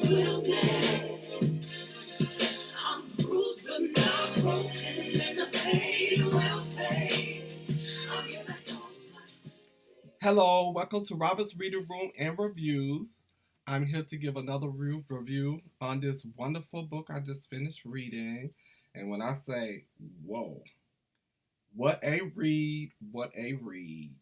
will mend. I'm bruised but not broken, and the pain will fade. I'll get back on my. Hello, welcome to Robert's Reading Room and Reviews. I'm here to give another review on this wonderful book I just finished reading. And when I say, whoa, what a read, what a read.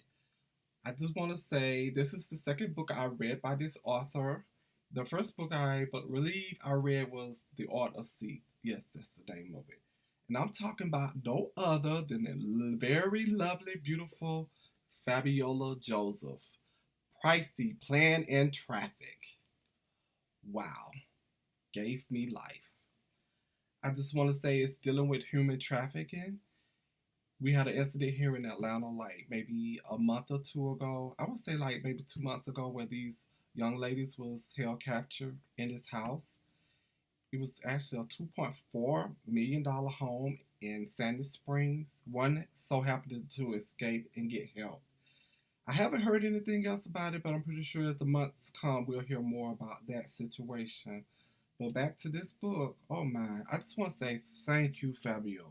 I just want to say this is the second book I read by this author. The first book I believe I read was The Art of Seat. Yes, that's the name of it. And I'm talking about no other than the very lovely, beautiful Fabiola Joseph. Pricey, Plan and Traffic. Wow. Gave me life. I just want to say it's dealing with human trafficking. We had an incident here in Atlanta like maybe a month or two ago. I would say like maybe 2 months ago where these young ladies was held captured in his house. It was actually a $2.4 million home in Sandy Springs. One so happened to escape and get help. I haven't heard anything else about it, but I'm pretty sure as the months come, we'll hear more about that situation. But back to this book. Oh my, I just want to say thank you, Fabiola.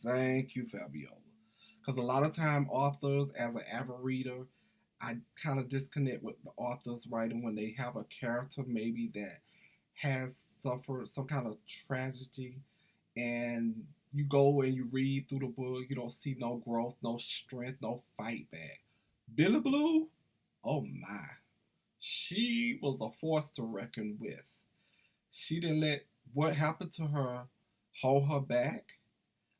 Thank you, Fabiola. Because a lot of time authors, as an avid reader, I kind of disconnect with the author's writing when they have a character maybe that has suffered some kind of tragedy, and you go and you read through the book, you don't see no growth, no strength, no fight back. Billy Blue, oh my, she was a force to reckon with. She didn't let what happened to her hold her back.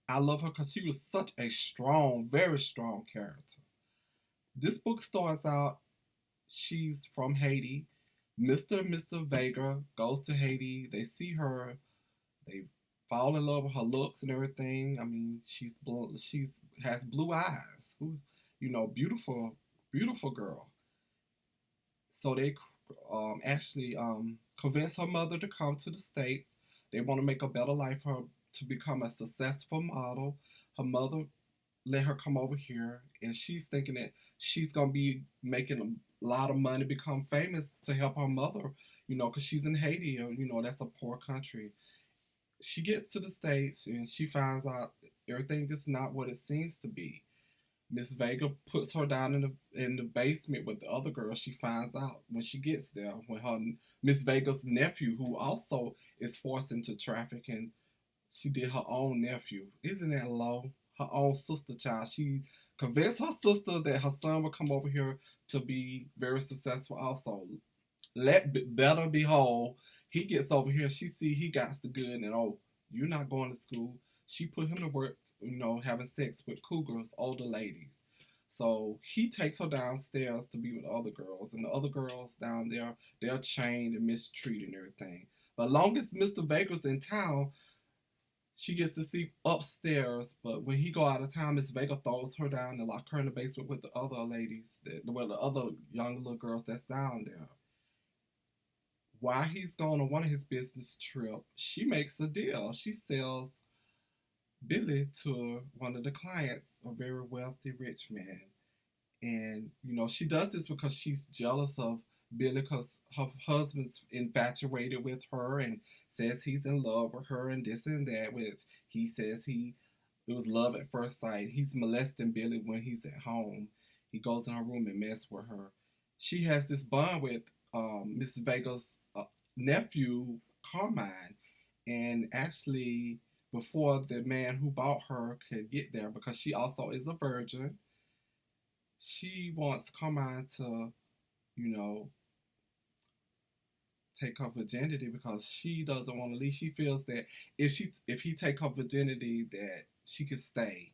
I love her because she was such a strong, very strong character. This book starts out, she's from Haiti. Mr. and Mr. Vega goes to Haiti. They see her. They fall in love with her looks and everything. I mean, she's has blue eyes. Beautiful, beautiful girl. So they actually convince her mother to come to the States. They want to make a better life for her to become a successful model. Her mother let her come over here, and she's thinking that she's gonna be making a lot of money, become famous to help her mother, because she's in Haiti, or that's a poor country. She gets to the States and she finds out everything is not what it seems to be. Miss Vega puts her down in the basement with the other girl. She finds out when she gets there, when her Miss Vega's nephew, who also is forced into trafficking, she did her own nephew. Isn't that low? Her own sister child. She convinced her sister that her son would come over here to be very successful also. Better behold, he gets over here. She see he got the good, and oh, you're not going to school. She put him to work, having sex with cougars, older ladies. So he takes her downstairs to be with other girls, and the other girls down there, they're chained and mistreated and everything. But long as Mr. Vega's in town, she gets to sleep upstairs. But when he go out of town, Miss Vega throws her down and lock her in the basement with the other ladies, the other young little girls that's down there. While he's gone on one of his business trips, she makes a deal. She sells Billy to one of the clients, a very wealthy, rich man. And, she does this because she's jealous of Billy because her husband's infatuated with her and says he's in love with her and this and that, which he says it was love at first sight. He's molesting Billy when he's at home. He goes in her room and messes with her. She has this bond with Miss Vega's nephew, Carmine. And actually, before the man who bought her could get there, because she also is a virgin, she wants Carmine to, you know, take her virginity because she doesn't want to leave. She feels that if he take her virginity, that she could stay.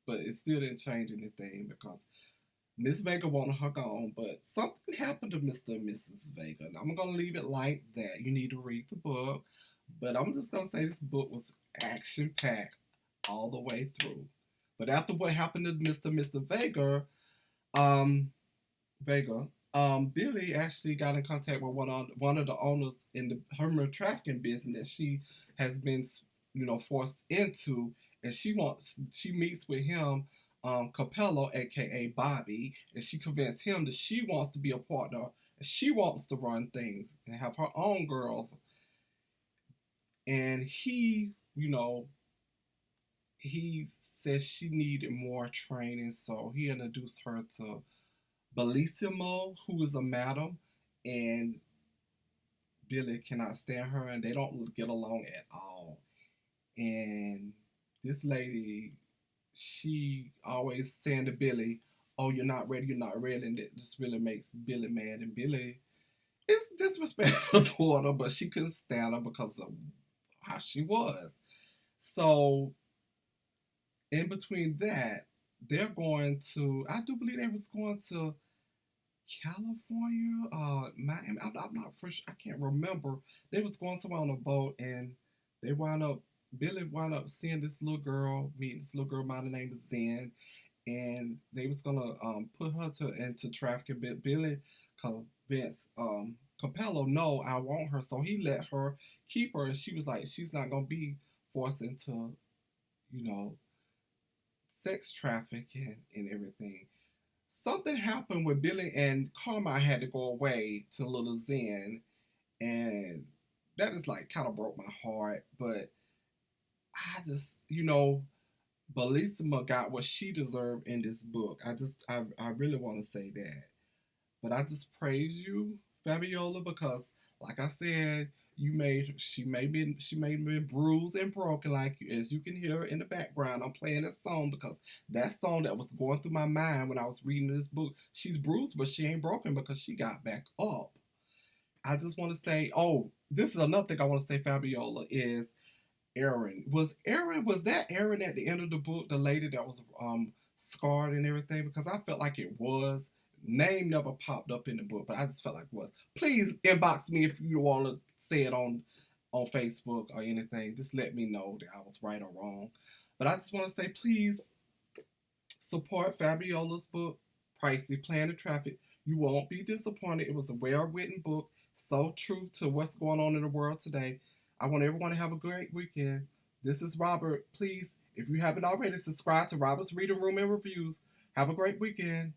But it still didn't change anything because Miss Vega wanted her gone, but something happened to Mr. and Mrs. Vega. And I'm gonna leave it like that. You need to read the book. But I'm just gonna say this book was action packed all the way through. But after what happened to Mr. and Mr. Um, Billy actually got in contact with one of the owners in the human trafficking business she has been, forced into, and she meets with him, Capello, aka Bobby, and she convinced him that she wants to be a partner She wants to run things and have her own girls. And he says she needed more training, so he introduced her to Bellissimo, who is a madam, and Billy cannot stand her, and they don't get along at all. And this lady, she always saying to Billy, "Oh, you're not ready, you're not ready," and it just really makes Billy mad. And Billy is disrespectful toward her, but she couldn't stand her because of how she was. So in between that, they're going to. I do believe they was going to California, Miami. I'm not for sure. I can't remember. They was going somewhere on a boat, and they wound up. Billy wound up seeing this little girl, meeting this little girl by the name of Zen, and they was gonna put her into trafficking. But Billy convinced Capello, no, I want her, so he let her keep her, and she was like, she's not gonna be forced into, you know, sex trafficking and everything. Something happened where Billy and Carmine had to go away to Little Zen, and that is like kind of broke my heart. But I just, Bellissima got what she deserved in this book. I really want to say that. But I just praise you, Fabiola, because like I said, she made me bruised and broken, like as you can hear in the background. I'm playing that song because that song that was going through my mind when I was reading this book. She's bruised, but she ain't broken because she got back up. I just want to say, oh, this is another thing I want to say, Fabiola, is Aaron. Was that Aaron at the end of the book, the lady that was scarred and everything? Because I felt like it was. Name never popped up in the book, but I just felt like it was. Please inbox me if you want to say it on Facebook or anything. Just let me know that I was right or wrong. But I just want to say, please support Fabiola's book, Pricey Plan the Traffic. You won't be disappointed. It was a well written book, so true to what's going on in the world today. I want everyone to have a great weekend. This is Robert. Please, if you haven't already, subscribe to Robert's Reading Room and Reviews. Have a great weekend.